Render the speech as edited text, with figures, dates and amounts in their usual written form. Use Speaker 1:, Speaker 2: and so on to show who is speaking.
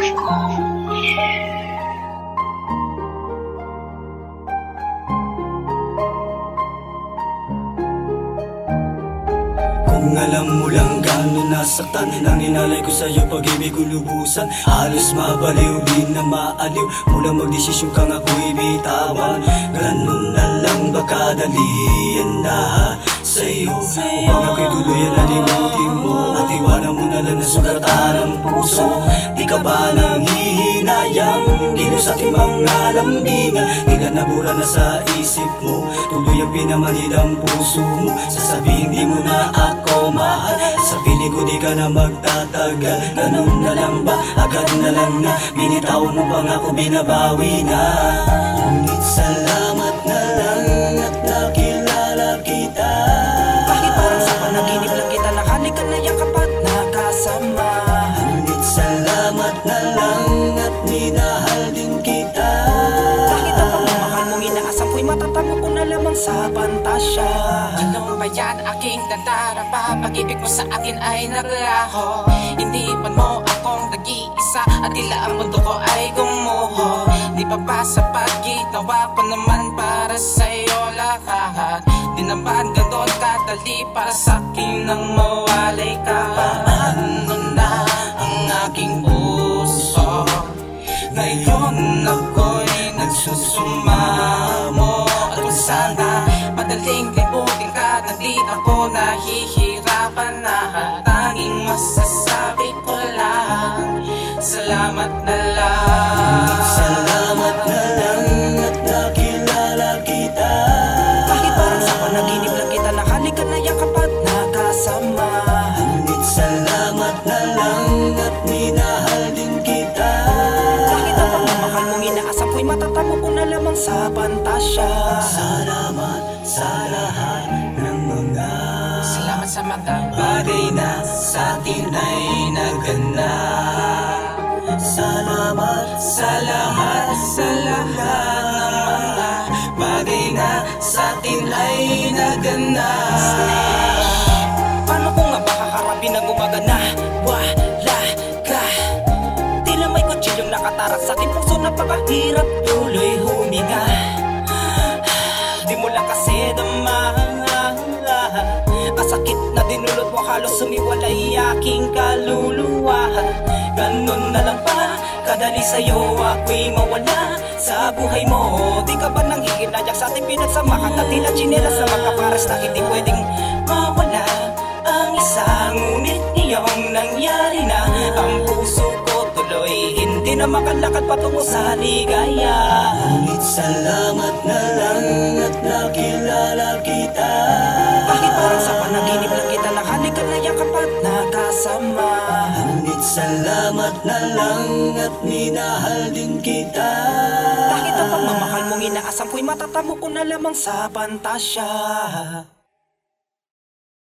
Speaker 1: Kung alam mo lang gano'n nasaktan ang inalay ko sa'yo pag-ibig ko lubusan. Halos mabaliw, di na maaliw. Mula magdesisyon kang ako'y bitawan. Ganun na lang ba kadali ang lahat sa'yo? Upang ako'y tuluyan na limutin mo at iwanan mo na lang na sugatan ang puso. Di ka ba nang hihinayang kilos aking mga lambingan? Di ka nabura na sa isip mo, tuloy ang pinamanid ang puso mo. Sasabihin di mo na ako mahal, sa piling ko di ka na magtatagal. Ganun na lang ba, agad na lang na binitaw mo pang ako binabawi na. Ngunit salamat na lang at nakilala kita.
Speaker 2: Bakit parang sa panaginip lang kita nakalikan na yakap at nakasama?
Speaker 1: Ngunit salamat na lang at minahal din kita.
Speaker 2: Bakit ang pagmamahal mong inaasam ko'y matatamo ko na lamang sa pantasya?
Speaker 3: Ano ba yan aking nadarama? Pag-ibig mo sa akin ay naglaho. Hindi man mo akong nag-iisa at tila ang mundo ko ay gumuho. Di pa ba sapat ginawa ko naman para sa'yo lahat? Di naman ganon kadali para sa'kin nang mawalay ka. Paano na ang aking puso? Ngayon ako'y nagsusumamo. At kung sana madaling libutin ka na di ako nahihirapan na. Tanging masasabi ko lang, salamat na lang.
Speaker 1: Salamat na lang at nakilala kita.
Speaker 2: Bakit parang sa panaginip lang kita nakalikan na yakap at nakasama?
Speaker 1: Ngunit salamat na lang at minahal din kita.
Speaker 2: Bakit ang pagmamahal mong inaasam ko'y matatamo ko na lamang sa pantasya?
Speaker 1: Salamat sa lahat ng mga
Speaker 3: Salamat sa mga
Speaker 1: bagay na sa atin ay naganap. Salamat sa lahat ng mga bagay na sa atin ay naganap.
Speaker 2: Paano ko nga makakaharapin ang umaga na wala ka? Tila may kutsilyong nakatarak sa aking puso, napakahirap tuloy huminga. Di mo lang kasi dama ang sakit na dinulot mo, halos sumiwalay aking kaluluwa. Ganun na lang ba kadali sa'yo ako'y mawala sa buhay mo? Di ka ba nang hihinayang sa ating pinagsamahan na tila tsinelas na magkapares na hindi pwedeng mawala ang isa? Ngunit iyong nangyari na, ang puso ko tuloy hindi na makalakad patungo sa ligaya.
Speaker 1: Ngunit salamat na lang at nakilala kita.
Speaker 2: Bakit parang sa panaginip lang kita nakalikan na yakap at nakasama?
Speaker 1: Ngunit salamat na lang at minahal din kita.
Speaker 2: Bakit ang pagmamahal mong inaasam ko'y matatamo ko na lamang sa pantasya?